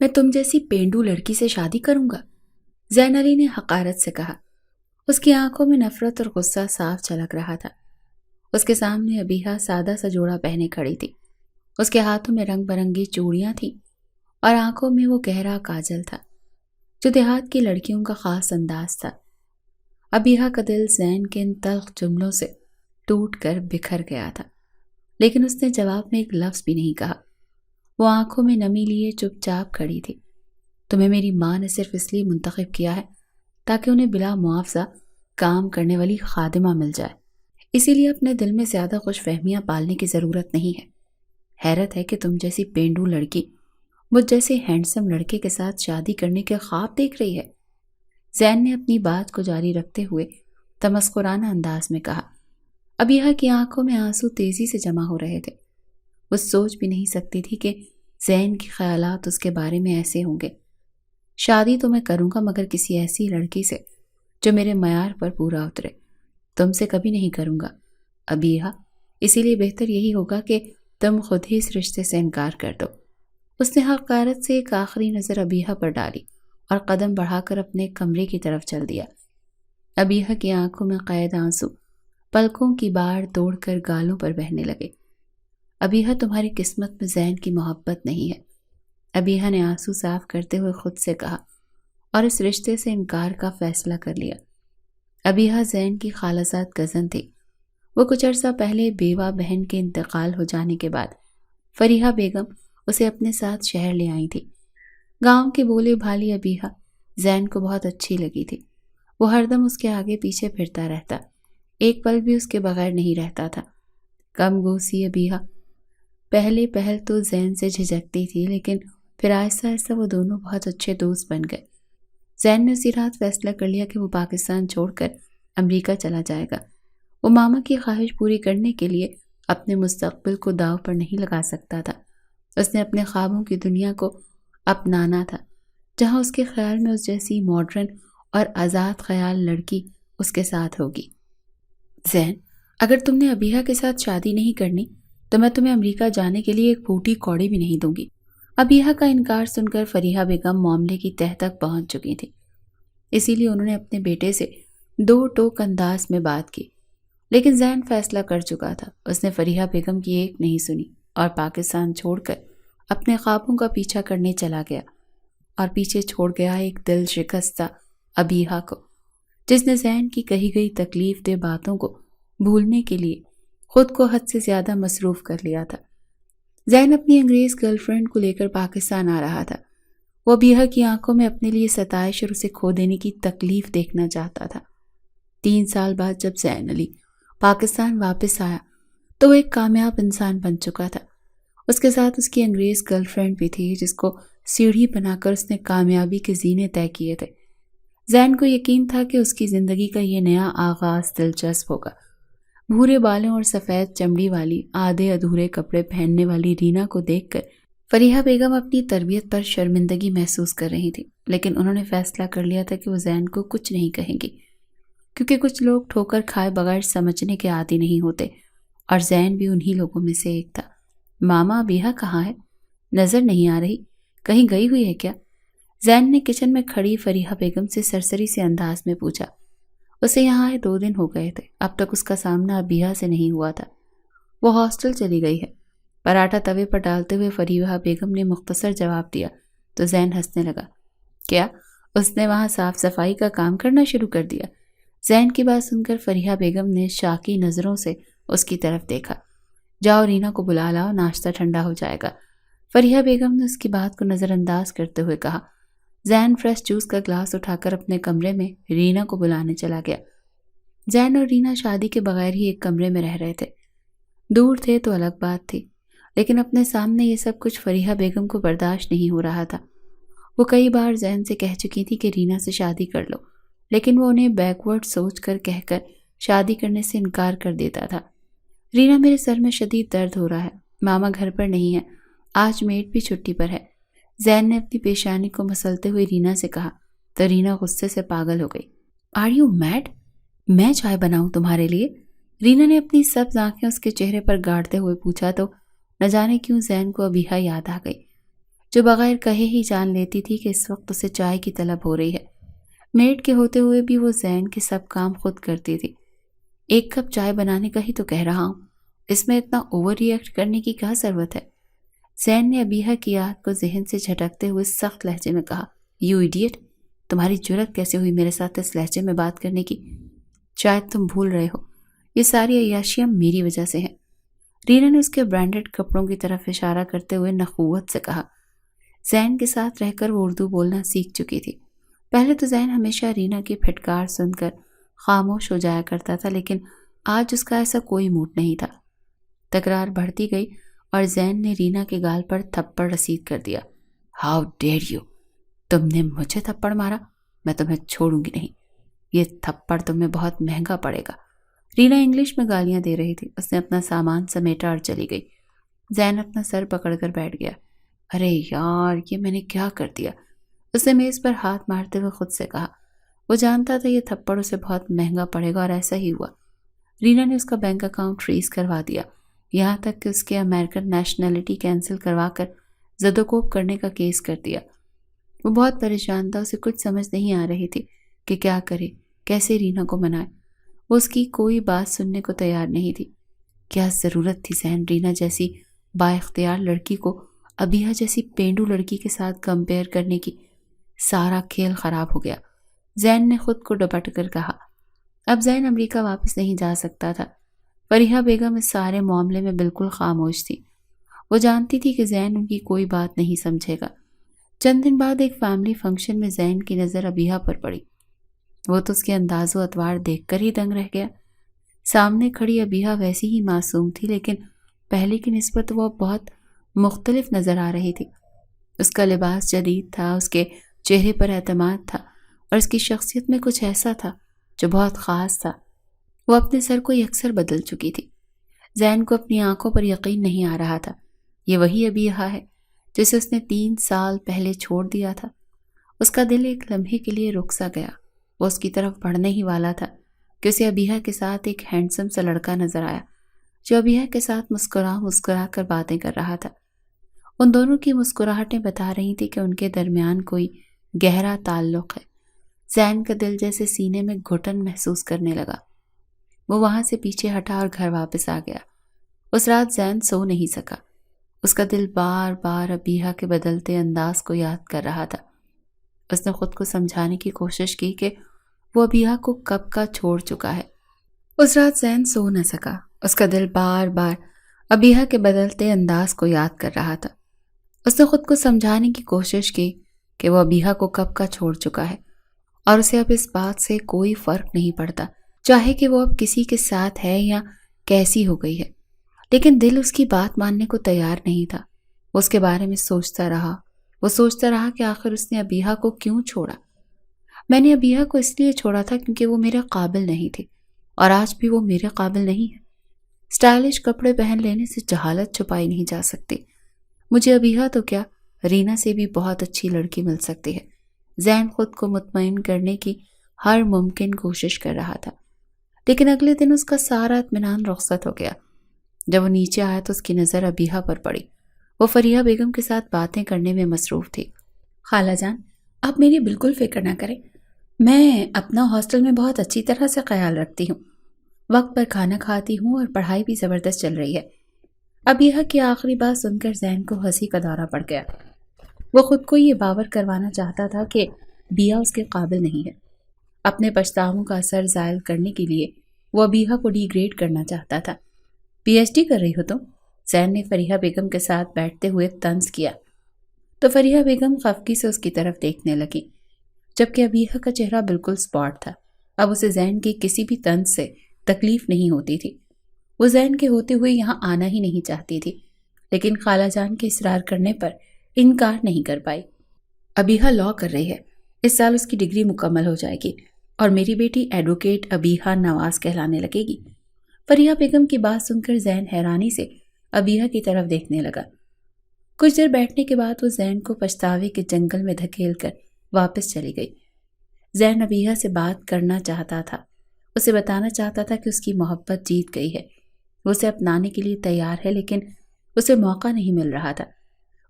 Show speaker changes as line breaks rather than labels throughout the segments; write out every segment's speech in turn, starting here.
میں تم جیسی پینڈو لڑکی سے شادی کروں گا؟ زین علی نے حقارت سے کہا۔ اس کی آنکھوں میں نفرت اور غصہ صاف جھلک رہا تھا۔ اس کے سامنے ابیحہ سادہ سا جوڑا پہنے کھڑی تھی۔ اس کے ہاتھوں میں رنگ برنگی چوڑیاں تھیں اور آنکھوں میں وہ گہرا کاجل تھا جو دیہات کی لڑکیوں کا خاص انداز تھا۔ ابیحہ کا دل زین کے ان تلخ جملوں سے ٹوٹ کر بکھر گیا تھا، لیکن اس نے جواب میں ایک لفظ بھی نہیں کہا۔ وہ آنکھوں میں نمی لیے چپ چاپ کھڑی تھی۔ تمہیں میری ماں نے صرف اس لیے منتخب کیا ہے تاکہ انہیں بلا معاوضہ کام کرنے والی خادمہ مل جائے، اسی لیے اپنے دل میں زیادہ خوش فہمیاں پالنے کی ضرورت نہیں ہے۔ حیرت ہے کہ تم جیسی پینڈو لڑکی مجھ جیسے ہینڈسم لڑکے کے ساتھ شادی کرنے کے خواب دیکھ رہی ہے۔ زین نے اپنی بات کو جاری رکھتے ہوئے تمسخرانہ انداز میں کہا۔ ابیحہ کی آنکھوں میں آنسو تیزی سے جمع ہو رہے تھے۔ وہ سوچ بھی نہیں سکتی تھی کہ زین کے خیالات اس کے بارے میں ایسے ہوں گے۔ شادی تو میں کروں گا، مگر کسی ایسی لڑکی سے جو میرے معیار پر پورا اترے۔ تم سے کبھی نہیں کروں گا ابیحہ، اسی لیے بہتر یہی ہوگا کہ تم خود ہی اس رشتے سے انکار کر دو۔ اس نے حقارت سے ایک آخری نظر ابیحہ پر ڈالی اور قدم بڑھا کر اپنے کمرے کی طرف چل دیا۔ ابیحہ کی آنکھوں میں قید آنسو پلکوں کی باڑ توڑ کر گالوں پر بہنے لگے۔ ابیحہ، تمہاری قسمت میں زین کی محبت نہیں ہے، ابیحہ نے آنسو صاف کرتے ہوئے خود سے کہا اور اس رشتے سے انکار کا فیصلہ کر لیا۔ ابیحہ زین کی خالصات کزن تھی۔ وہ کچھ عرصہ پہلے بیوہ بہن کے انتقال ہو جانے کے بعد فریحہ بیگم اسے اپنے ساتھ شہر لے آئی تھی۔ گاؤں کی بولی بھالی ابیحہ زین کو بہت اچھی لگی تھی۔ وہ ہر دم اس کے آگے پیچھے پھرتا رہتا، ایک پل بھی اس کے بغیر نہیں رہتا تھا۔ کم گوسی ابیحہ پہل تو زین سے جھجکتی تھی، لیکن پھر آہستہ آہستہ وہ دونوں بہت اچھے دوست بن گئے۔ زین نے اسی رات فیصلہ کر لیا کہ وہ پاکستان چھوڑ کر امریکہ چلا جائے گا۔ وہ ماما کی خواہش پوری کرنے کے لیے اپنے مستقبل کو داؤ پر نہیں لگا سکتا تھا۔ اس نے اپنے خوابوں کی دنیا کو اپنانا تھا، جہاں اس کے خیال میں اس جیسی ماڈرن اور آزاد خیال لڑکی اس کے ساتھ ہوگی۔ زین، اگر تم نے ابیحہ کے ساتھ شادی نہیں کرنی تو میں تمہیں امریکہ جانے کے لیے ایک پھوٹی کوڑی بھی نہیں دوں گی۔ ابیحہ کا انکار سن کر فریحہ بیگم معاملے کی تہہ تک پہنچ چکی تھی، اسی لیے انہوں نے اپنے بیٹے سے دو ٹوک انداز میں بات کی، لیکن زین فیصلہ کر چکا تھا۔ اس نے فریحہ بیگم کی ایک نہیں سنی اور پاکستان چھوڑ کر اپنے خوابوں کا پیچھا کرنے چلا گیا، اور پیچھے چھوڑ گیا ایک دل شکستہ ابیحہ کو، جس نے زین کی کہی گئی تکلیف دہ باتوں کو بھولنے کے لیے خود کو حد سے زیادہ مصروف کر لیا تھا۔ زین اپنی انگریز گرل فرینڈ کو لے کر پاکستان آ رہا تھا۔ وہ ابیحہ کی آنکھوں میں اپنے لیے ستائش اور اسے کھو دینے کی تکلیف دیکھنا چاہتا تھا۔ 3 سال بعد جب زین علی پاکستان واپس آیا تو وہ ایک کامیاب انسان بن چکا تھا۔ اس کے ساتھ اس کی انگریز گرل فرینڈ بھی تھی، جس کو سیڑھی بنا کر اس نے کامیابی کے زینے طے کیے تھے۔ زین کو یقین تھا کہ اس کی زندگی کا یہ نیا آغاز دلچسپ ہوگا۔ بھورے بالوں اور سفید چمڑی والی آدھے ادھورے کپڑے پہننے والی رینا کو دیکھ کر فریحہ بیگم اپنی تربیت پر شرمندگی محسوس کر رہی تھی، لیکن انہوں نے فیصلہ کر لیا تھا کہ وہ زین کو کچھ نہیں کہیں گی، کیونکہ کچھ لوگ ٹھوکر کھائے بغیر سمجھنے کے عادی نہیں ہوتے، اور زین بھی انہی لوگوں میں سے ایک تھا۔ ماما، ابیحہ کہاں ہے؟ نظر نہیں آ رہی، کہیں گئی ہوئی ہے کیا؟ زین نے کچن میں کھڑی فریحہ بیگم سے سرسری سے انداز میں پوچھا۔ اسے یہاں آئے 2 دن ہو گئے تھے، اب تک اس کا سامنا ابیحہ سے نہیں ہوا تھا۔ وہ ہاسٹل چلی گئی ہے، پراٹھا توے پر ڈالتے ہوئے فریحہ بیگم نے مختصر جواب دیا تو زین ہنسنے لگا۔ کیا اس نے وہاں صاف صفائی کا کام کرنا شروع کر دیا؟ زین کی بات سن کر فریحہ بیگم نے شاکی نظروں سے اس کی طرف دیکھا۔ جاؤ رینا کو بلا لاؤ، ناشتہ ٹھنڈا ہو جائے گا، فریحہ بیگم نے اس کی بات کو نظر انداز کرتے ہوئے کہا۔ زین فریش جوس کا گلاس اٹھا کر اپنے کمرے میں رینا کو بلانے چلا گیا۔ زین اور رینا شادی کے بغیر ہی ایک کمرے میں رہ رہے تھے۔ دور تھے تو الگ بات تھی، لیکن اپنے سامنے یہ سب کچھ فریحہ بیگم کو برداشت نہیں ہو رہا تھا۔ وہ کئی بار زین سے کہہ چکی تھی کہ رینا سے شادی کر لو، لیکن وہ انہیں بیکورڈ سوچ کر کہہ کر شادی کرنے سے انکار کر دیتا تھا۔ رینا، میرے سر میں شدید درد ہو رہا ہے، ماما گھر پر نہیں ہے، آج میڈ بھی چھٹی پر ہے، زین نے اپنی پیشانی کو مسلتے ہوئے رینا سے کہا تو رینا غصے سے پاگل ہو گئی۔ Are you mad? میں چائے بناؤں تمہارے لیے؟ رینا نے اپنی سبز آنکھیں اس کے چہرے پر گاڑتے ہوئے پوچھا تو نہ جانے کیوں زین کو ابیحہ یاد آ گئی۔ جو بغیر کہے ہی جان لیتی تھی کہ اس وقت اسے چائے کی طلب ہو رہی ہے۔ میڈ کے ہوتے ہوئے بھی وہ زین کے سب کام خود کرتی تھی۔ ایک کپ چائے بنانے کا ہی تو کہہ رہا ہوں، اس میں اتنا اوور ری ایکٹ کرنے کی کیا ضرورت ہے؟ زین نے ابیحہ کی یاد کو ذہن سے جھٹکتے ہوئے سخت لہجے میں کہا، یو ایڈیٹ، تمہاری جرت کیسے ہوئی میرے ساتھ اس لہجے میں بات کرنے کی؟ شاید تم بھول رہے ہو، یہ ساری عیاشیاں میری وجہ سے ہیں۔ رینا نے اس کے برانڈڈ کپڑوں کی طرف اشارہ کرتے ہوئے نخوت سے کہا۔ زین کے ساتھ رہ کر وہ اردو بولنا سیکھ چکی تھی۔ پہلے تو زین ہمیشہ رینا کی پھٹکار سن کر خاموش ہو جایا کرتا تھا، لیکن آج اس کا ایسا کوئی موڈ نہیں تھا۔ تکرار بڑھتی گئی اور زین نے رینا کے گال پر تھپڑ رسید کر دیا۔ ہاؤ ڈیئر یو، تم نے مجھے تھپڑ مارا؟ میں تمہیں چھوڑوں گی نہیں، یہ تھپڑ تمہیں بہت مہنگا پڑے گا۔ رینا انگلش میں گالیاں دے رہی تھی۔ اس نے اپنا سامان سمیٹا اور چلی گئی۔ زین اپنا سر پکڑ کر بیٹھ گیا۔ ارے یار، یہ میں نے کیا کر دیا؟ اس نے میز پر ہاتھ مارتے ہوئے خود سے کہا۔ وہ جانتا تھا یہ تھپڑ اسے بہت مہنگا پڑے گا، اور ایسا ہی ہوا۔ رینا نے اس کا بینک اکاؤنٹ فریز کروا دیا، یہاں تک کہ اس کے امریکن نیشنلٹی کینسل کروا کر زد و کوب کرنے کا کیس کر دیا۔ وہ بہت پریشان تھا، اسے کچھ سمجھ نہیں آ رہی تھی کہ کیا کرے، کیسے رینا کو منائے۔ وہ اس کی کوئی بات سننے کو تیار نہیں تھی۔ کیا ضرورت تھی زین رینا جیسی با اختیار لڑکی کو ابیحہ جیسی پینڈو لڑکی کے ساتھ کمپیئر کرنے کی؟ سارا کھیل خراب ہو گیا۔ زین نے خود کو ڈپٹ کر کہا۔ اب زین امریکہ واپس نہیں جا سکتا تھا۔ فریحہ بیگم اس سارے معاملے میں بالکل خاموش تھی۔ وہ جانتی تھی کہ زین ان کی کوئی بات نہیں سمجھے گا۔ چند دن بعد ایک فیملی فنکشن میں زین کی نظر ابیحہ پر پڑی۔ وہ تو اس کے انداز و اطوار دیکھ کر ہی دنگ رہ گیا۔ سامنے کھڑی ابیحہ ویسی ہی معصوم تھی، لیکن پہلے کی نسبت وہ اب بہت مختلف نظر آ رہی تھی۔ اس کا لباس جدید تھا، اس کے چہرے پر اعتماد تھا، اور اس کی شخصیت میں کچھ ایسا تھا جو بہت خاص تھا۔ وہ اپنے سر کو یکسر بدل چکی تھی۔ زین کو اپنی آنکھوں پر یقین نہیں آ رہا تھا۔ یہ وہی ابیحہ ہے جسے اس نے 3 سال پہلے چھوڑ دیا تھا۔ اس کا دل ایک لمحے کے لیے رک سا گیا۔ وہ اس کی طرف بڑھنے ہی والا تھا کہ اسے ابیحہ کے ساتھ ایک ہینڈسم سا لڑکا نظر آیا، جو ابیحہ کے ساتھ مسکرا کر باتیں کر رہا تھا۔ ان دونوں کی مسکراہٹیں بتا رہی تھی کہ ان کے درمیان کوئی گہرا تعلق ہے۔ زین کا دل جیسے سینے میں گھٹن محسوس کرنے لگا۔ وہ وہاں سے پیچھے ہٹا اور گھر واپس آ گیا۔ اس رات زین سو نہیں سکا۔ اس کا دل بار بار ابیحہ کے بدلتے انداز کو یاد کر رہا تھا۔ اس نے خود کو سمجھانے کی کوشش کی کہ وہ ابیحہ کو کب کا چھوڑ چکا ہے۔ اس رات زین سو نہ سکا۔ اس کا دل بار بار ابیحہ کے بدلتے انداز کو یاد کر رہا تھا۔ اس نے خود کو سمجھانے کی کوشش کی کہ وہ ابیحہ کو کب کا چھوڑ چکا ہے، اور اسے اب اس بات سے کوئی فرق نہیں پڑتا، چاہے کہ وہ اب کسی کے ساتھ ہے یا کیسی ہو گئی ہے۔ لیکن دل اس کی بات ماننے کو تیار نہیں تھا۔ وہ اس کے بارے میں سوچتا رہا۔ وہ سوچتا رہا کہ آخر اس نے ابیحہ کو کیوں چھوڑا۔ میں نے ابیحہ کو اس لیے چھوڑا تھا کیونکہ وہ میرے قابل نہیں تھی، اور آج بھی وہ میرے قابل نہیں ہے۔ سٹائلش کپڑے پہن لینے سے جہالت چھپائی نہیں جا سکتی۔ مجھے ابیحہ تو کیا، رینا سے بھی بہت اچھی لڑکی مل سکتی ہے۔ زین خود کو مطمئن کرنے کی ہر ممکن کوشش کر رہا تھا، لیکن اگلے دن اس کا سارا اطمینان رخصت ہو گیا۔ جب وہ نیچے آیا تو اس کی نظر ابیحہ پر پڑی۔ وہ فریحہ بیگم کے ساتھ باتیں کرنے میں مصروف تھی۔ خالہ جان، آپ میری بالکل فکر نہ کریں، میں اپنا ہاسٹل میں بہت اچھی طرح سے خیال رکھتی ہوں، وقت پر کھانا کھاتی ہوں، اور پڑھائی بھی زبردست چل رہی ہے۔ ابیحہ کی آخری بات سن کر زین کو ہنسی کا دورہ پڑ گیا۔ وہ خود کو یہ باور کروانا چاہتا تھا کہ بیہ اس کے قابل نہیں ہے۔ اپنے پچھتاووں کا اثر زائل کرنے کے لیے وہ ابیحہ کو ڈی گریڈ کرنا چاہتا تھا۔ پی ایچ ڈی کر رہی ہو تم؟ زین نے فریحہ بیگم کے ساتھ بیٹھتے ہوئے طنز کیا تو فریحہ بیگم خفگی سے اس کی طرف دیکھنے لگی، جبکہ ابیحہ کا چہرہ بالکل سپاٹ تھا۔ اب اسے زین کی کسی بھی طنز سے تکلیف نہیں ہوتی تھی۔ وہ زین کے ہوتے ہوئے یہاں آنا ہی نہیں چاہتی تھی، لیکن خالہ جان کے اصرار کرنے پر انکار نہیں کر پائی۔ ابیحہ لاء کر رہی ہے، اس سال اس کی ڈگری مکمل ہو جائے گی، اور میری بیٹی ایڈوکیٹ ابیحہ نواز کہلانے لگے گی۔ فریحہ بیگم کی بات سن کر زین حیرانی سے ابیحہ کی طرف دیکھنے لگا۔ کچھ دیر بیٹھنے کے بعد وہ زین کو پچھتاوے کے جنگل میں دھکیل کر واپس چلی گئی۔ زین ابیحہ سے بات کرنا چاہتا تھا، اسے بتانا چاہتا تھا کہ اس کی محبت جیت گئی ہے، وہ اسے اپنانے کے لیے تیار ہے، لیکن اسے موقع نہیں مل رہا تھا۔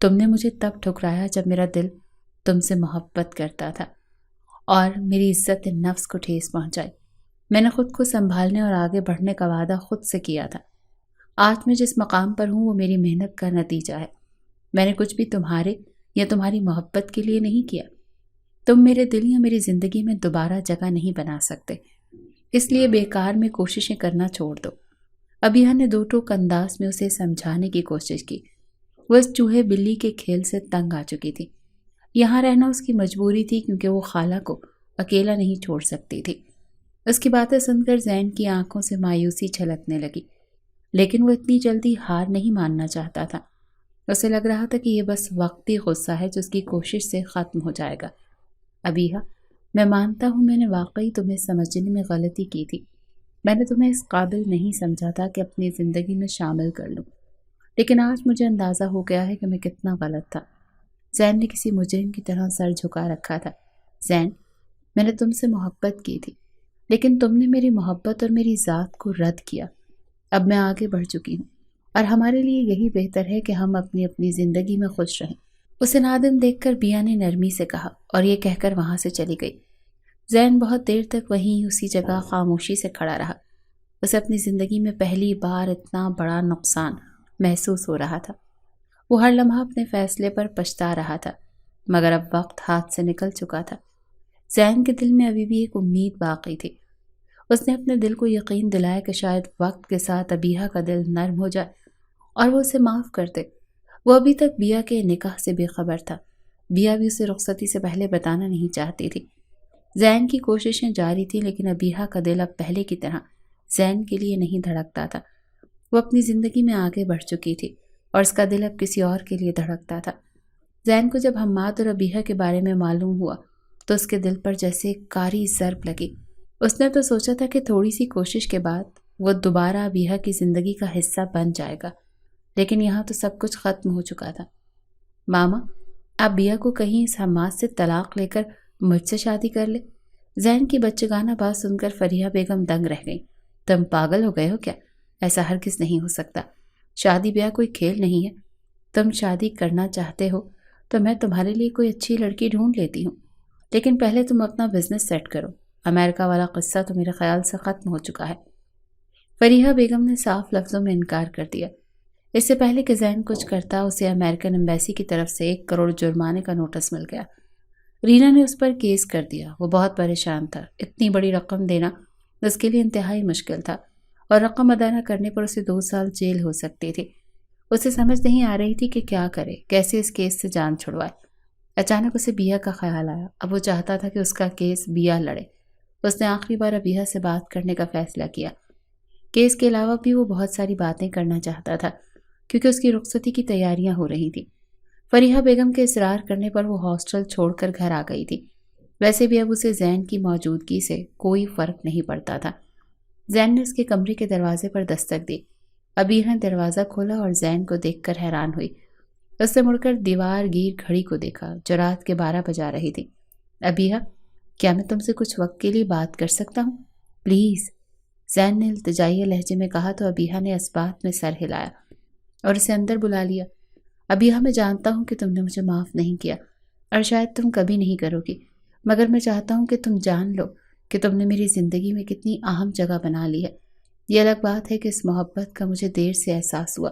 تم نے مجھے تب ٹھکرایا جب میرا دل تم سے محبت کرتا تھا اور میری عزت نفس کو ٹھیس پہنچائی۔ میں نے خود کو سنبھالنے اور آگے بڑھنے کا وعدہ خود سے کیا تھا۔ آج میں جس مقام پر ہوں وہ میری محنت کا نتیجہ ہے۔ میں نے کچھ بھی تمہارے یا تمہاری محبت کے لیے نہیں کیا۔ تم میرے دل یا میری زندگی میں دوبارہ جگہ نہیں بنا سکتے، اس لیے بیکار میں کوششیں کرنا چھوڑ دو۔ ابیہ نے دو ٹوک انداز میں اسے سمجھانے کی کوشش کی۔ وہ اس چوہے بلی کے کھیل سے تنگ آ چکی تھی۔ یہاں رہنا اس کی مجبوری تھی کیونکہ وہ خالہ کو اکیلا نہیں چھوڑ سکتی تھی۔ اس کی باتیں سن کر زین کی آنکھوں سے مایوسی چھلکنے لگی، لیکن وہ اتنی جلدی ہار نہیں ماننا چاہتا تھا۔ اسے لگ رہا تھا کہ یہ بس وقتی غصہ ہے جو اس کی کوشش سے ختم ہو جائے گا۔ ابیہ، میں مانتا ہوں میں نے واقعی تمہیں سمجھنے میں غلطی کی تھی۔ میں نے تمہیں اس قابل نہیں سمجھا تھا کہ اپنی زندگی میں شامل کر لوں، لیکن آج مجھے اندازہ ہو گیا ہے کہ میں کتنا غلط تھا۔ زین نے کسی مجرم کی طرح سر جھکا رکھا تھا۔ زین، میں نے تم سے محبت کی تھی، لیکن تم نے میری محبت اور میری ذات کو رد کیا۔ اب میں آگے بڑھ چکی ہوں اور ہمارے لیے یہی بہتر ہے کہ ہم اپنی اپنی زندگی میں خوش رہیں۔ اسے نادم دیکھ کر بیا نے نرمی سے کہا اور یہ کہہ کر وہاں سے چلی گئی۔ زین بہت دیر تک وہیں اسی جگہ خاموشی سے کھڑا رہا۔ اسے اپنی زندگی میں پہلی بار اتنا بڑا نقصان محسوس ہو رہا تھا۔ وہ ہر لمحہ اپنے فیصلے پر پچھتا رہا تھا، مگر اب وقت ہاتھ سے نکل چکا تھا۔ زین کے دل میں ابھی بھی ایک امید باقی تھی۔ اس نے اپنے دل کو یقین دلایا کہ شاید وقت کے ساتھ ابیہ کا دل نرم ہو جائے اور وہ اسے معاف کر دے۔ وہ ابھی تک بیا کے نکاح سے بے خبر تھا۔ بیا بھی اسے رخصتی سے پہلے بتانا نہیں چاہتی تھی۔ زین کی کوششیں جاری تھیں، لیکن ابیہ کا دل اب پہلے کی طرح زین کے لیے نہیں دھڑکتا تھا۔ وہ اپنی زندگی میں آگے بڑھ چکی تھی اور اس کا دل اب کسی اور کے لیے دھڑکتا تھا۔ زین کو جب حماد اور ابیہ کے بارے میں معلوم ہوا تو اس کے دل پر جیسے کاری ضرب لگی۔ اس نے تو سوچا تھا کہ تھوڑی سی کوشش کے بعد وہ دوبارہ ابیہ کی زندگی کا حصہ بن جائے گا، لیکن یہاں تو سب کچھ ختم ہو چکا تھا۔ ماما، آپ بیا کو کہیں اس حماد سے طلاق لے کر مجھ سے شادی کر لے۔ زین کی بچگانہ بات سن کر فریحہ بیگم دنگ رہ گئی۔ تم پاگل ہو گئے ہو کیا؟ ایسا ہرگز نہیں ہو سکتا۔ شادی بیاہ کوئی کھیل نہیں ہے۔ تم شادی کرنا چاہتے ہو تو میں تمہارے لیے کوئی اچھی لڑکی ڈھونڈ لیتی ہوں، لیکن پہلے تم اپنا بزنس سیٹ کرو۔ امریکہ والا قصہ تو میرے خیال سے ختم ہو چکا ہے۔ فریحہ بیگم نے صاف لفظوں میں انکار کر دیا۔ اس سے پہلے کہ زین کچھ کرتا، اسے امریکن ایمبیسی کی طرف سے 1 کروڑ جرمانے کا نوٹس مل گیا۔ رینا نے اس پر کیس کر دیا۔ وہ بہت پریشان تھا۔ اتنی بڑی رقم دینا اس کے لیے انتہائی مشکل تھا اور رقم ادا نہ کرنے پر اسے 2 سال جیل ہو سکتی تھی۔ اسے سمجھ نہیں آ رہی تھی کہ کیا کرے، کیسے اس کیس سے جان چھڑوائے۔ اچانک اسے بیا کا خیال آیا۔ اب وہ چاہتا تھا کہ اس کا کیس بیا لڑے۔ اس نے آخری بار ابیہ سے بات کرنے کا فیصلہ کیا۔ کیس کے علاوہ بھی وہ بہت ساری باتیں کرنا چاہتا تھا کیونکہ اس کی رخصتی کی تیاریاں ہو رہی تھیں۔ فریحہ بیگم کے اصرار کرنے پر وہ ہاسٹل چھوڑ کر گھر آ گئی تھی۔ ویسے بھی اب اسے زین کی موجودگی سے کوئی فرق نہیں پڑتا تھا۔ زین نے اس کے کمرے کے دروازے پر دستک دی۔ ابیہ نے دروازہ کھولا اور زین کو دیکھ کر حیران ہوئی۔ اس نے مڑ کر دیوار گیر گھڑی کو دیکھا جو رات کے 12 بجا رہی تھی۔ ابیہ، کیا میں تم سے کچھ وقت کے لیے بات کر سکتا ہوں؟ پلیز، زین نے التجائیہ لہجے میں کہا تو ابیہ نے اس بات میں سر ہلایا اور اسے اندر بلا لیا۔ ابیہ، میں جانتا ہوں کہ تم نے مجھے معاف نہیں کیا اور شاید تم کبھی نہیں کرو گی، مگر میں چاہتا ہوں کہ تم جان لو کہ تم نے میری زندگی میں کتنی اہم جگہ بنا لی ہے۔ یہ الگ بات ہے کہ اس محبت کا مجھے دیر سے احساس ہوا۔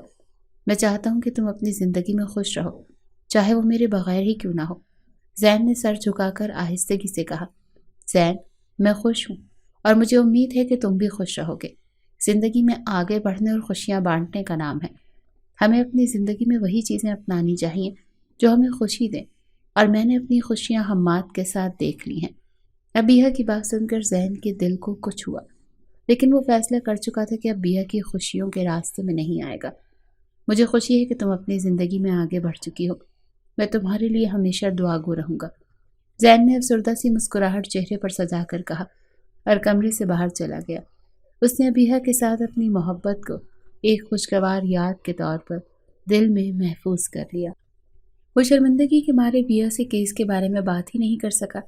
میں چاہتا ہوں کہ تم اپنی زندگی میں خوش رہو، چاہے وہ میرے بغیر ہی کیوں نہ ہو۔ زین نے سر جھکا کر آہستگی سے کہا، زین، میں خوش ہوں اور مجھے امید ہے کہ تم بھی خوش رہو گے۔ زندگی میں آگے بڑھنے اور خوشیاں بانٹنے کا نام ہے۔ ہمیں اپنی زندگی میں وہی چیزیں اپنانی چاہیے جو ہمیں خوشی دیں، اور میں نے اپنی خوشیاں حماد کے ساتھ دیکھ لی ہیں۔ ابیہ کی بات سن کر زین کے دل کو کچھ ہوا، لیکن وہ فیصلہ کر چکا تھا کہ ابیہ کی خوشیوں کے راستے میں نہیں آئے گا۔ مجھے خوشی ہے کہ تم اپنی زندگی میں آگے بڑھ چکی ہو۔ میں تمہارے لیے ہمیشہ دعاگو رہوں گا۔ زین نے افسردہ سی مسکراہٹ چہرے پر سجا کر کہا اور کمرے سے باہر چلا گیا۔ اس نے ابیہ کے ساتھ اپنی محبت کو ایک خوشگوار یاد کے طور پر دل میں محفوظ کر لیا۔ وہ شرمندگی کے مارے بیا سے کیس کے بارے میں بات ہی نہیں کر سکا۔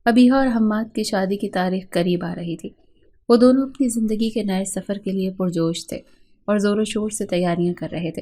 ابیہ اور حماد کی شادی کی تاریخ قریب آ رہی تھی۔ وہ دونوں اپنی زندگی کے نئے سفر کے لیے پرجوش تھے اور زور و شور سے تیاریاں کر رہے تھے۔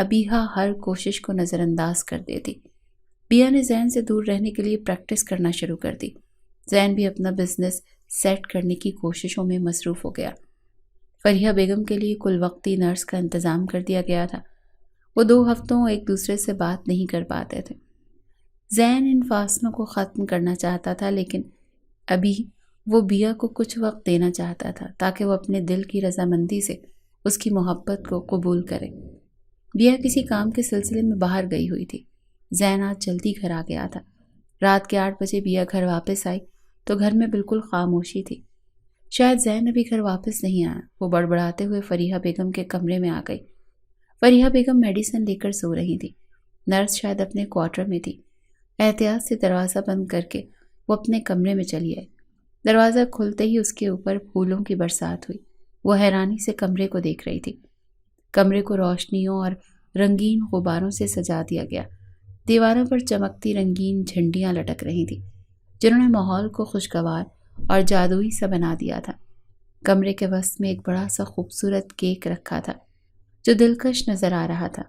ابیہا ہر کوشش کو نظر انداز کر دیتی۔ بیا نے زین سے دور رہنے کے لیے پریکٹس کرنا شروع کر دی۔ زین بھی اپنا بزنس سیٹ کرنے کی کوششوں میں مصروف ہو گیا۔ فریحہ بیگم کے لیے کل وقتی نرس کا انتظام کر دیا گیا تھا۔ وہ 2 ہفتوں ایک دوسرے سے بات نہیں کر پاتے تھے۔ زین ان فاصلوں کو ختم کرنا چاہتا تھا، لیکن ابھی وہ بیا کو کچھ وقت دینا چاہتا تھا تاکہ وہ اپنے دل کی رضامندی سے اس کی محبت کو قبول کرے۔ بیا کسی کام کے سلسلے میں باہر گئی ہوئی تھی۔ زین آج جلدی گھر آ گیا تھا۔ رات کے 8 بجے بیا گھر واپس آئی تو گھر میں بالکل خاموشی تھی۔ شاید زین ابھی گھر واپس نہیں آیا۔ وہ بڑبڑاتے ہوئے فریحہ بیگم کے کمرے میں آ گئی۔ فریحہ بیگم میڈیسن لے کر سو رہی تھی۔ نرس شاید اپنے کوارٹر میں تھی۔ احتیاط سے دروازہ بند کر کے وہ اپنے کمرے میں چلی آئی۔ دروازہ کھلتے ہی اس کے اوپر پھولوں کی برسات ہوئی۔ وہ حیرانی سے کمرے کو دیکھ رہی تھی۔ کمرے کو روشنیوں اور رنگین غباروں سے سجا دیا گیا۔ دیواروں پر چمکتی رنگین جھنڈیاں لٹک رہی تھیں، جنہوں نے ماحول کو خوشگوار اور جادوئی سا بنا دیا تھا۔ کمرے کے وسط میں ایک بڑا سا خوبصورت کیک رکھا تھا جو دلکش نظر آ رہا تھا۔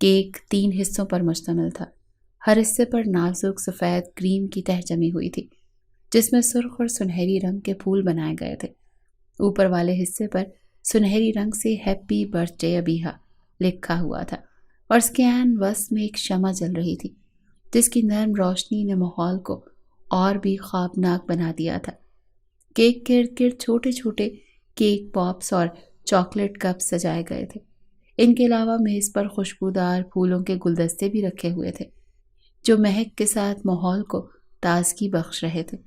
کیک 3 حصوں پر مشتمل تھا۔ ہر حصے پر نازک سفید کریم کی تہ جمی ہوئی تھی، جس میں سرخ اور سنہری رنگ کے پھول بنائے گئے تھے۔ اوپر والے حصے پر سنہری رنگ سے ہیپی برتھ ڈے ابیہا لکھا ہوا تھا، اور اس کے عین وسط میں ایک شمع جل رہی تھی جس کی نرم روشنی نے ماحول کو اور بھی خوابناک بنا دیا تھا۔ کیک کے ارد گرد چھوٹے چھوٹے کیک پاپس اور چاکلیٹ کپ سجائے گئے تھے۔ ان کے علاوہ میز پر خوشبودار پھولوں کے گلدستے بھی رکھے ہوئے تھے جو مہک کے ساتھ ماحول کو تازگی بخش رہے تھے۔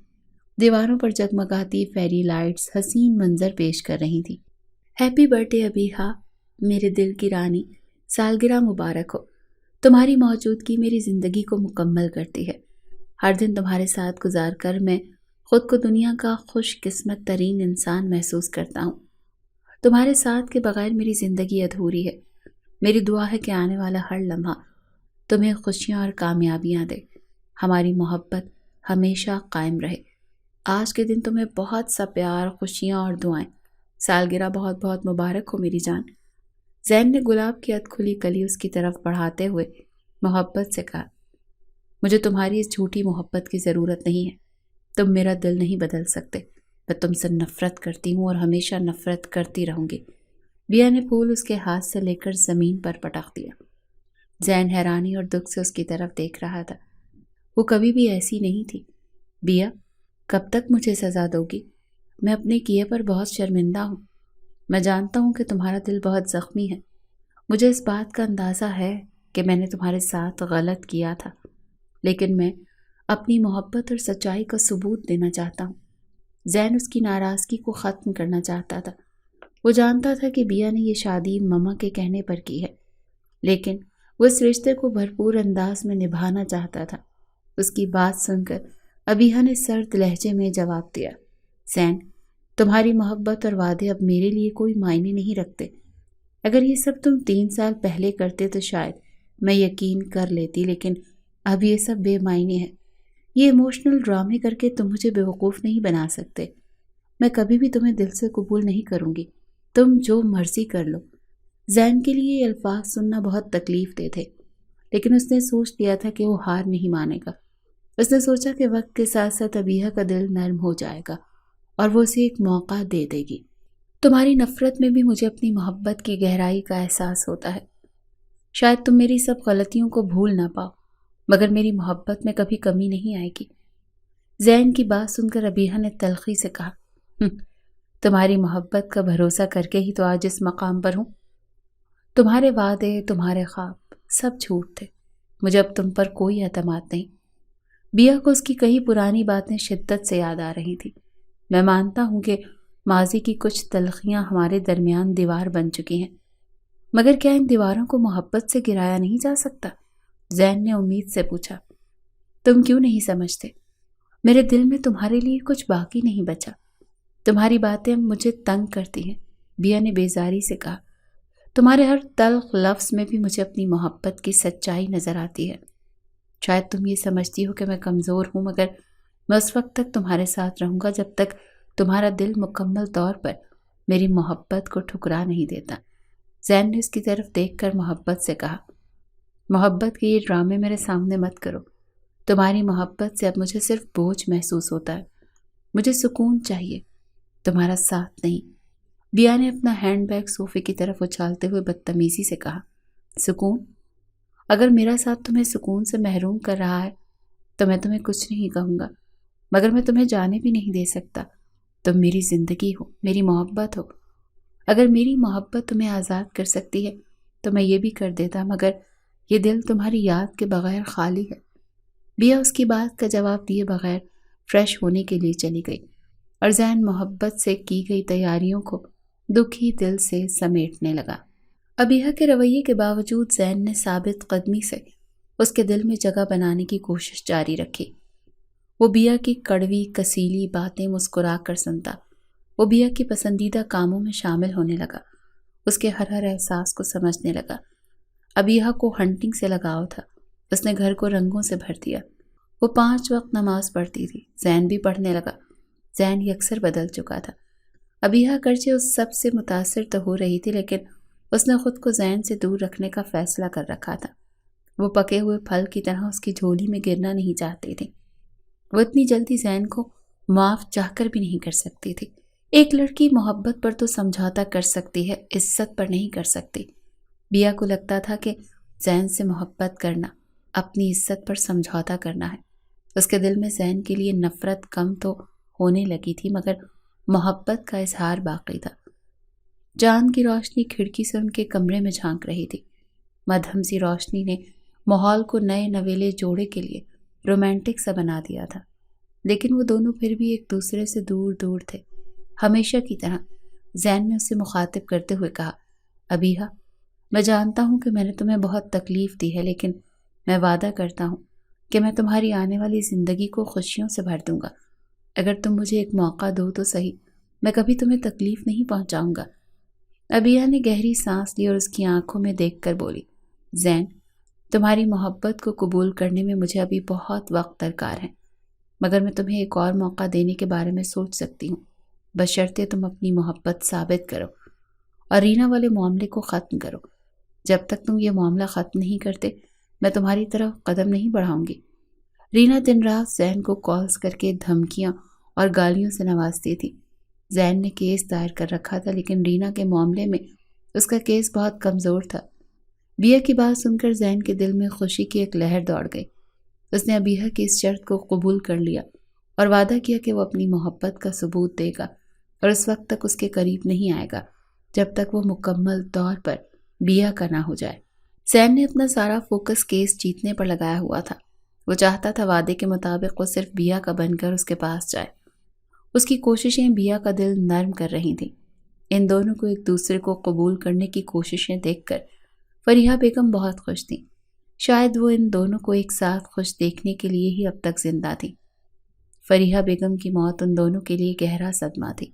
دیواروں پر جگمگاتی فیری لائٹس حسین منظر پیش کر رہی تھی۔ ہیپی برتھ ڈے ابیہا، میرے دل کی رانی، سالگرہ مبارک ہو۔ تمہاری موجودگی میری زندگی کو مکمل کرتی ہے۔ ہر دن تمہارے ساتھ گزار کر میں خود کو دنیا کا خوش قسمت ترین انسان محسوس کرتا ہوں۔ تمہارے ساتھ کے بغیر میری زندگی ادھوری ہے۔ میری دعا ہے کہ آنے والا ہر لمحہ تمہیں خوشیاں اور کامیابیاں دے۔ ہماری محبت ہمیشہ قائم رہے۔ آج کے دن تمہیں بہت سا پیار، خوشیاں اور دعائیں۔ سالگرہ بہت بہت مبارک ہو میری جان۔ زین نے گلاب کی ادھ کھلی کلی اس کی طرف بڑھاتے ہوئے محبت سے کہا، مجھے تمہاری اس جھوٹی محبت کی ضرورت نہیں ہے۔ تم میرا دل نہیں بدل سکتے۔ میں تم سے نفرت کرتی ہوں اور ہمیشہ نفرت کرتی رہوں گی۔ بیا نے پھول اس کے ہاتھ سے لے کر زمین پر پٹک دیا۔ زین حیرانی اور دکھ سے اس کی طرف دیکھ رہا تھا۔ وہ کبھی بھی ایسی نہیں تھی۔ بیا، کب تک مجھے سزا دو گی؟ میں اپنے کیے پر بہت شرمندہ ہوں۔ میں جانتا ہوں کہ تمہارا دل بہت زخمی ہے۔ مجھے اس بات کا اندازہ ہے کہ میں نے تمہارے ساتھ غلط کیا تھا، لیکن میں اپنی محبت اور سچائی کا ثبوت دینا چاہتا ہوں۔ زین اس کی ناراضگی کو ختم کرنا چاہتا تھا۔ وہ جانتا تھا کہ بیا نے یہ شادی مما کے کہنے پر کی ہے، لیکن وہ اس رشتے کو بھرپور انداز میں نبھانا چاہتا تھا۔ اس کی بات سن کر ابیہا نے سرد لہجے میں جواب دیا، زین، تمہاری محبت اور وعدے اب میرے لیے کوئی معنی نہیں رکھتے۔ اگر یہ سب تم 3 سال پہلے کرتے تو شاید میں یقین کر لیتی، لیکن اب یہ سب بے معنی ہے۔ یہ ایموشنل ڈرامے کر کے تم مجھے بیوقوف نہیں بنا سکتے۔ میں کبھی بھی تمہیں دل سے قبول نہیں کروں گی۔ تم جو مرضی کر لو۔ زین کے لیے یہ الفاظ سننا بہت تکلیف دہ تھے، لیکن اس نے سوچ لیا تھا کہ وہ ہار نہیں مانے گا۔ اس نے سوچا کہ وقت کے ساتھ ساتھ ابیہا کا دل نرم ہو جائے گا اور وہ اسے ایک موقع دے دے گی۔ تمہاری نفرت میں بھی مجھے اپنی محبت کی گہرائی کا احساس ہوتا ہے۔ شاید تم میری سب غلطیوں کو بھول نہ پاؤ، مگر میری محبت میں کبھی کمی نہیں آئے گی۔ زین کی بات سن کر ابیہا نے تلخی سے کہا، تمہاری محبت کا بھروسہ کر کے ہی تو آج اس مقام پر ہوں۔ تمہارے وعدے، تمہارے خواب سب جھوٹ تھے۔ مجھے اب تم پر کوئی اعتماد نہیں۔ بیا کو اس کی کئی پرانی باتیں شدت سے یاد آ رہی تھی۔ میں مانتا ہوں کہ ماضی کی کچھ تلخیاں ہمارے درمیان دیوار بن چکی ہیں، مگر کیا ان دیواروں کو محبت سے گرایا نہیں جا سکتا؟ زین نے امید سے پوچھا۔ تم کیوں نہیں سمجھتے؟ میرے دل میں تمہارے لیے کچھ باقی نہیں بچا۔ تمہاری باتیں مجھے تنگ کرتی ہیں، بیا نے بیزاری سے کہا۔ تمہارے ہر تلخ لفظ میں بھی مجھے اپنی محبت کی سچائی نظر آتی ہے۔ شاید تم یہ سمجھتی ہو کہ میں کمزور ہوں، مگر میں اس وقت تک تمہارے ساتھ رہوں گا جب تک تمہارا دل مکمل طور پر میری محبت کو ٹھکرا نہیں دیتا۔ زین نے اس کی طرف دیکھ کر محبت سے کہا، محبت کے یہ ڈرامے میرے سامنے مت کرو۔ تمہاری محبت سے اب مجھے صرف بوجھ محسوس ہوتا ہے۔ مجھے سکون چاہیے، تمہارا ساتھ نہیں۔ بیا نے اپنا ہینڈ بیگ صوفے کی طرف اچھالتے ہوئے بدتمیزی سے کہا، سکون؟ اگر میرا ساتھ تمہیں سکون سے محروم کر رہا ہے تو میں تمہیں کچھ نہیں کہوں گا، مگر میں تمہیں جانے بھی نہیں دے سکتا۔ تم میری زندگی ہو، میری محبت ہو۔ اگر میری محبت تمہیں آزاد کر سکتی ہے تو میں یہ بھی کر دیتا، مگر یہ دل تمہاری یاد کے بغیر خالی ہے۔ بیا اس کی بات کا جواب دیے بغیر فریش ہونے کے لیے چلی گئی اور زین محبت سے کی گئی تیاریوں کو دکھی دل سے سمیٹنے لگا۔ ابیہا کے رویے کے باوجود زین نے ثابت قدمی سے اس کے دل میں جگہ بنانے کی کوشش جاری رکھی۔ وہ بیا کی کڑوی کسیلی باتیں مسکرا کر سنتا، وہ بیا کی پسندیدہ کاموں میں شامل ہونے لگا، اس کے ہر احساس کو سمجھنے لگا۔ ابیہا کو ہنٹنگ سے لگاؤ تھا، اس نے گھر کو رنگوں سے بھر دیا۔ وہ 5 وقت نماز پڑھتی تھی، زین بھی پڑھنے لگا۔ زین یکسر بدل چکا تھا۔ ابیہا اگرچہ اس سب سے متاثر تو ہو رہی تھی، لیکن اس نے خود کو زین سے دور رکھنے کا فیصلہ کر رکھا تھا۔ وہ پکے ہوئے پھل کی طرح اس کی جھولی میں گرنا نہیں چاہتی تھی۔ وہ اتنی جلدی زین کو معاف چاہ کر بھی نہیں کر سکتی تھی۔ ایک لڑکی محبت پر تو سمجھوتا کر سکتی ہے، عزت پر نہیں کر سکتی۔ بیا کو لگتا تھا کہ زین سے محبت کرنا اپنی عزت پر سمجھوتا کرنا ہے۔ اس کے دل میں زین کے لیے نفرت کم تو ہونے لگی تھی، مگر محبت کا اظہار باقی تھا۔ چاند کی روشنی کھڑکی سے ان کے کمرے میں جھانک رہی تھی۔ مدھم سی روشنی نے ماحول کو نئے نویلے جوڑے کے لیے رومانٹک سا بنا دیا تھا، لیکن وہ دونوں پھر بھی ایک دوسرے سے دور دور تھے، ہمیشہ کی طرح۔ زین نے اسے مخاطب کرتے ہوئے کہا، ابیہا، میں جانتا ہوں کہ میں نے تمہیں بہت تکلیف دی ہے، لیکن میں وعدہ کرتا ہوں کہ میں تمہاری آنے والی زندگی کو خوشیوں سے بھر دوں گا۔ اگر تم مجھے ایک موقع دو تو صحیح، میں کبھی تمہیں تکلیف نہیں پہنچاؤں گا۔ ابیہا نے گہری سانس لی اور اس کی آنکھوں میں دیکھ کر بولی، زین، تمہاری محبت کو قبول کرنے میں مجھے ابھی بہت وقت درکار ہے، مگر میں تمہیں ایک اور موقع دینے کے بارے میں سوچ سکتی ہوں، بشرطے تم اپنی محبت ثابت کرو اور رینا والے معاملے کو ختم کرو۔ جب تک تم یہ معاملہ ختم نہیں کرتے میں تمہاری طرف قدم نہیں بڑھاؤں گی۔ رینا دن رات زین کو کالز کر کے دھمکیاں اور گالیوں سے نوازتی تھی۔ زین نے کیس دائر کر رکھا تھا، لیکن رینا کے معاملے میں اس کا کیس بہت کمزور تھا۔ بیا کی بات سن کر زین کے دل میں خوشی کی ایک لہر دوڑ گئی۔ اس نے ابیہا کی اس شرط کو قبول کر لیا اور وعدہ کیا کہ وہ اپنی محبت کا ثبوت دے گا اور اس وقت تک اس کے قریب نہیں آئے گا جب تک وہ مکمل طور پر بیا کا نہ ہو جائے۔ زین نے اپنا سارا فوکس کیس جیتنے پر لگایا ہوا تھا۔ وہ چاہتا تھا وعدے کے مطابق وہ صرف بیا کا بن کر اس کے پاس جائے۔ اس کی کوششیں بیا کا دل نرم کر رہی تھیں۔ ان دونوں کو ایک دوسرے کو قبول کرنے کی کوششیں دیکھ کر فریحہ بیگم بہت خوش تھیں۔ شاید وہ ان دونوں کو ایک ساتھ خوش دیکھنے کے لیے ہی اب تک زندہ تھی۔ فریحہ بیگم کی موت ان دونوں کے لیے گہرا صدمہ تھی۔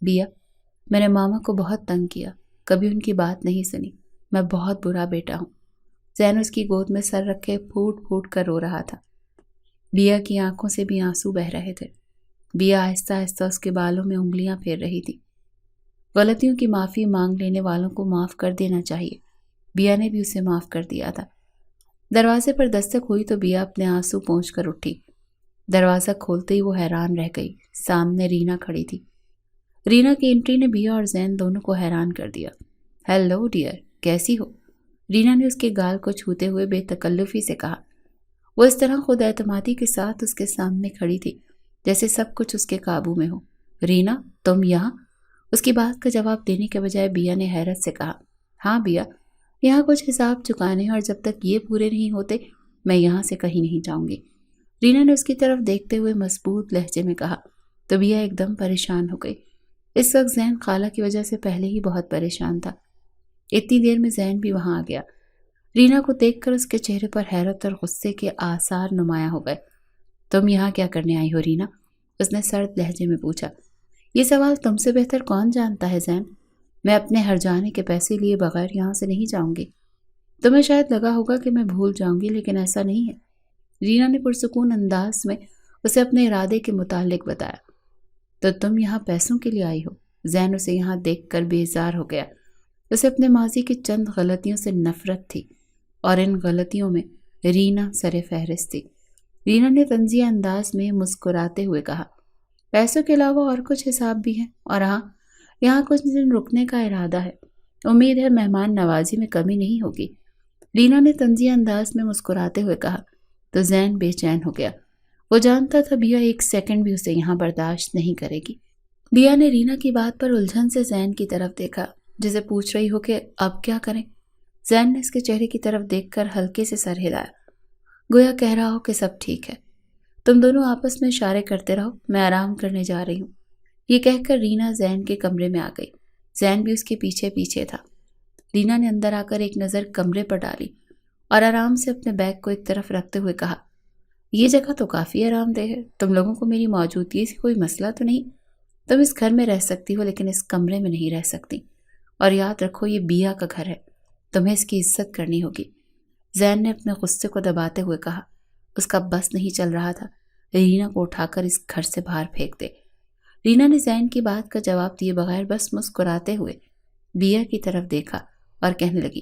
بیا، میں نے ماما کو بہت تنگ کیا، کبھی ان کی بات نہیں سنی، میں بہت برا بیٹا ہوں۔ زین اس کی گود میں سر رکھے پھوٹ پھوٹ کر رو رہا تھا۔ بیا کی آنکھوں سے بھی آنسو بہہ رہے تھے۔ بیا آہستہ آہستہ اس کے بالوں میں انگلیاں پھیر رہی تھی۔ غلطیوں کی معافی مانگ لینے والوں کو معاف کر دینا چاہیے۔ بیا نے بھی اسے معاف کر دیا تھا۔ دروازے پر دستک ہوئی تو بیا اپنے آنسو پونچھ کر اٹھی۔ دروازہ کھولتے ہی وہ حیران رہ گئی۔ سامنے رینا کھڑی تھی۔ رینا کی انٹری نے بیا اور زین دونوں کو حیران کر دیا۔ ہیلو ڈیئر، کیسی ہو؟ رینا نے اس کے گال کو چھوتے ہوئے بے تکلفی سے کہا۔ وہ اس طرح خود اعتمادی کے ساتھ اس کے سامنے کھڑی تھی جیسے سب کچھ اس کے قابو میں ہو۔ رینا، تم یہاں؟ اس کی بات کا جواب دینے کے بجائے بیا نے حیرت سے کہا، ہاں بیا، یہاں کچھ حساب چکانے ہیں اور جب تک یہ پورے نہیں ہوتے میں یہاں سے کہیں نہیں جاؤں گی۔ رینا نے اس کی طرف دیکھتے ہوئے مضبوط لہجے میں کہا تو بیا ایک دم پریشان ہو گئی۔ اس وقت زین خالہ کی وجہ سے پہلے ہی بہت پریشان تھا۔ اتنی دیر میں زین بھی وہاں آ گیا۔ رینا کو دیکھ کر اس کے چہرے پر حیرت اور غصے کے آثار نمایاں ہو گئے۔ تم یہاں کیا کرنے آئی ہو رینا؟ اس نے سرد لہجے میں پوچھا۔ یہ سوال تم سے بہتر کون جانتا ہے زین؟ میں اپنے ہر جانے کے پیسے لیے بغیر یہاں سے نہیں جاؤں گی۔ تمہیں شاید لگا ہوگا کہ میں بھول جاؤں گی، لیکن ایسا نہیں ہے۔ رینا نے پرسکون انداز میں اسے اپنے ارادے کے متعلق بتایا۔ تو تم یہاں پیسوں کے لیے آئی ہو؟ زین اسے یہاں دیکھ کر بیزار ہو گیا۔ اسے اپنے ماضی کی چند غلطیوں سے نفرت تھی اور ان غلطیوں میں رینا سر فہرست تھی۔ رینا نے طنزیہ انداز میں مسکراتے ہوئے کہا، پیسوں کے علاوہ اور کچھ حساب بھی ہیں، اور ہاں، یہاں کچھ دن رکنے کا ارادہ ہے۔ امید ہے مہمان نوازی میں کمی نہیں ہوگی۔ رینا نے طنزیہ انداز میں مسکراتے ہوئے کہا تو زین بے چین ہو گیا۔ وہ جانتا تھا بیا ایک سیکنڈ بھی اسے یہاں برداشت نہیں کرے گی۔ بیا نے رینا کی بات پر الجھن سے زین کی طرف دیکھا، جسے پوچھ رہی ہو کہ اب کیا کریں۔ زین نے اس کے چہرے کی طرف دیکھ کر ہلکے سے سر ہلایا، گویا کہہ رہا ہو کہ سب ٹھیک ہے، تم دونوں آپس میں اشارے کرتے رہو، میں آرام کرنے جا رہی ہوں۔ یہ کہہ کر رینا زین کے کمرے میں آ گئی۔ زین بھی اس کے پیچھے پیچھے تھا۔ رینا نے اندر آ کر ایک نظر کمرے پر ڈالی اور آرام سے اپنے بیگ کو ایک طرف رکھتے ہوئے کہا، یہ جگہ تو کافی آرام دہ ہے، تم لوگوں کو میری موجودگی سے کوئی مسئلہ تو نہیں؟ تم اس گھر میں رہ سکتی ہو لیکن اس کمرے میں نہیں رہ سکتی، اور یاد رکھو یہ بیا کا گھر ہے، تمہیں اس کی عزت کرنی ہوگی۔ زین نے اپنے غصے کو دباتے ہوئے کہا۔ اس کا بس نہیں چل رہا تھا رینا کو اٹھا کر اس گھر سے باہر پھینک دے۔ رینا نے زین کی بات کا جواب دیے بغیر بس مسکراتے ہوئے بیا کی طرف دیکھا اور کہنے لگی،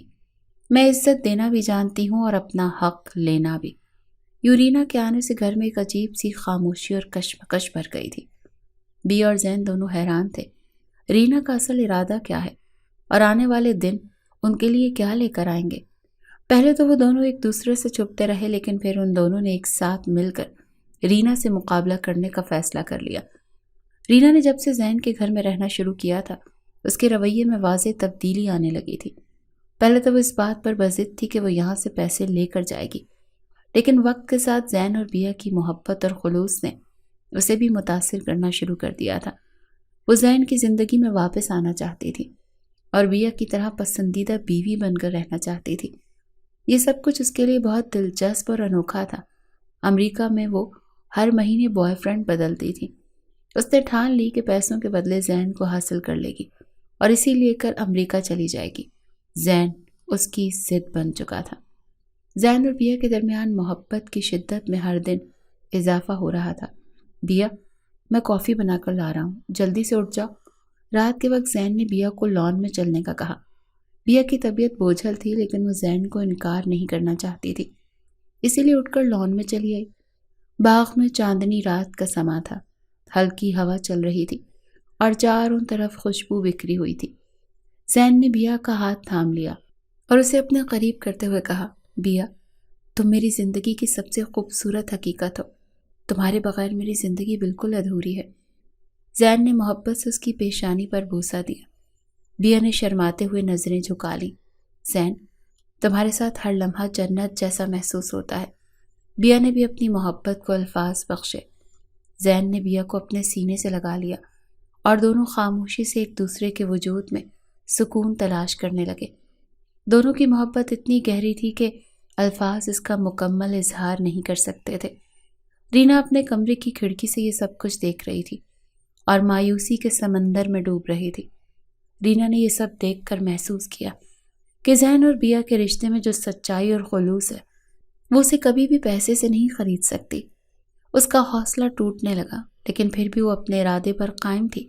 میں عزت دینا بھی جانتی ہوں اور اپنا حق لینا بھی۔ یوں رینا کے آنے سے گھر میں ایک عجیب سی خاموشی اور کشمکش بھر گئی تھی۔ بیا اور زین دونوں حیران تھے، رینا کا اصل ارادہ کیا ہے اور آنے والے دن ان کے لیے کیا لے کر آئیں گے۔ پہلے تو وہ دونوں ایک دوسرے سے چھپتے رہے، لیکن پھر ان دونوں نے ایک ساتھ مل کر رینا سے مقابلہ کرنے کا فیصلہ کر لیا۔ رینا نے جب سے زین کے گھر میں رہنا شروع کیا تھا، اس کے رویے میں واضح تبدیلی آنے لگی تھی۔ پہلے تو وہ اس بات پر بضد تھی کہ وہ یہاں سے پیسے لے کر جائے گی، لیکن وقت کے ساتھ زین اور بیا کی محبت اور خلوص نے اسے بھی متاثر کرنا شروع کر دیا تھا۔ وہ زین کی زندگی میں واپس آنا چاہتی تھی اور بیا کی طرح پسندیدہ بیوی بن کر رہنا چاہتی تھی۔ یہ سب کچھ اس کے لیے بہت دلچسپ اور انوکھا تھا۔ امریکہ میں وہ ہر مہینے بوائے فرینڈ بدلتی تھی۔ اس نے ٹھان لی کہ پیسوں کے بدلے زین کو حاصل کر لے گی اور اسی لے کر امریکہ چلی جائے گی۔ زین اس کی ضد بن چکا تھا۔ زین اور بیا کے درمیان محبت کی شدت میں ہر دن اضافہ ہو رہا تھا۔ بیا، میں کافی بنا کر لا رہا ہوں، جلدی سے اٹھ جاؤ۔ رات کے وقت زین نے بیا کو لان میں چلنے کا کہا۔ بیا کی طبیعت بوجھل تھی لیکن وہ زین کو انکار نہیں کرنا چاہتی تھی، اسی لیے اٹھ کر لان میں چلی آئی۔ باغ میں چاندنی رات کا سما تھا، ہلکی ہوا چل رہی تھی اور چاروں طرف خوشبو بکھری ہوئی تھی۔ زین نے بیا کا ہاتھ تھام لیا اور اسے اپنے قریب کرتے ہوئے کہا، بیا، تم میری زندگی کی سب سے خوبصورت حقیقت ہو، تمہارے بغیر میری زندگی بالکل ادھوری ہے۔ زین نے محبت سے اس کی پیشانی پر بوسہ دیا۔ بیا نے شرماتے ہوئے نظریں جھکا لیں۔ زین، تمہارے ساتھ ہر لمحہ جنت جیسا محسوس ہوتا ہے۔ بیا نے بھی اپنی محبت کو الفاظ بخشے۔ زین نے بیا کو اپنے سینے سے لگا لیا اور دونوں خاموشی سے ایک دوسرے کے وجود میں سکون تلاش کرنے لگے۔ دونوں کی محبت اتنی گہری تھی کہ الفاظ اس کا مکمل اظہار نہیں کر سکتے تھے۔ رینا اپنے کمرے کی کھڑکی سے یہ سب کچھ دیکھ رہی تھی اور مایوسی کے سمندر میں ڈوب رہی تھی۔ رینا نے یہ سب دیکھ کر محسوس کیا کہ زین اور بیا کے رشتے میں جو سچائی اور خلوص ہے وہ اسے کبھی بھی پیسے سے نہیں خرید سکتی۔ اس کا حوصلہ ٹوٹنے لگا، لیکن پھر بھی وہ اپنے ارادے پر قائم تھی۔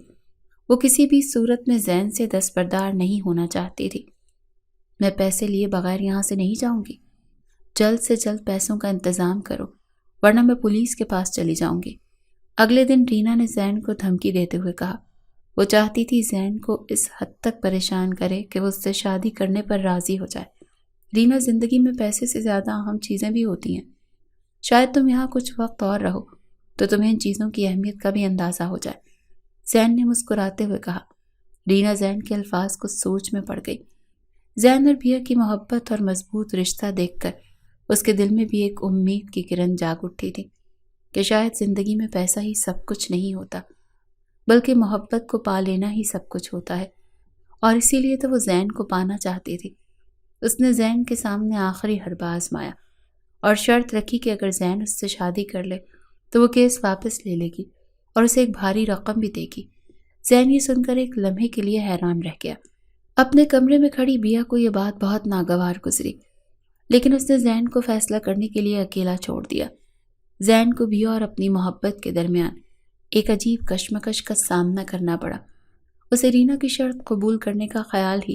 وہ کسی بھی صورت میں زین سے دستبردار نہیں ہونا چاہتی تھی۔ میں پیسے لیے بغیر یہاں سے نہیں جاؤں گی، جلد سے جلد پیسوں کا انتظام کرو ورنہ میں پولیس کے پاس چلی جاؤں گی۔ اگلے دن رینا نے زین کو دھمکی دیتے ہوئے کہا۔ وہ چاہتی تھی زین کو اس حد تک پریشان کرے کہ وہ اس سے شادی کرنے پر راضی ہو جائے۔ رینا، زندگی میں پیسے سے زیادہ اہم چیزیں بھی ہوتی ہیں، شاید تم یہاں کچھ وقت اور رہو تو تمہیں ان چیزوں کی اہمیت کا بھی اندازہ ہو جائے، زین نے مسکراتے ہوئے کہا۔ رینا زین کے الفاظ کو سوچ میں پڑ گئی۔ زین اور بیا کی محبت اور مضبوط رشتہ دیکھ کر اس کے دل میں بھی ایک امید کی کرن جاگ اٹھی تھی کہ شاید زندگی میں پیسہ ہی سب کچھ نہیں ہوتا، بلکہ محبت کو پا لینا ہی سب کچھ ہوتا ہے، اور اسی لیے تو وہ زین کو پانا چاہتی تھی۔ اس نے زین کے سامنے آخری حربہ آزمایا اور شرط رکھی کہ اگر زین اس سے شادی کر لے تو وہ کیس واپس لے لے گی اور اسے ایک بھاری رقم بھی دے گی۔ زین یہ سن کر ایک لمحے کے لیے حیران رہ گیا۔ اپنے کمرے میں کھڑی بیا کو یہ بات بہت ناگوار گزری، لیکن اس نے زین کو فیصلہ کرنے کے لیے اکیلا چھوڑ دیا۔ زین کو بیا اور اپنی محبت کے درمیان ایک عجیب کشمکش کا سامنا کرنا پڑا۔ اسے رینا کی شرط قبول کرنے کا خیال ہی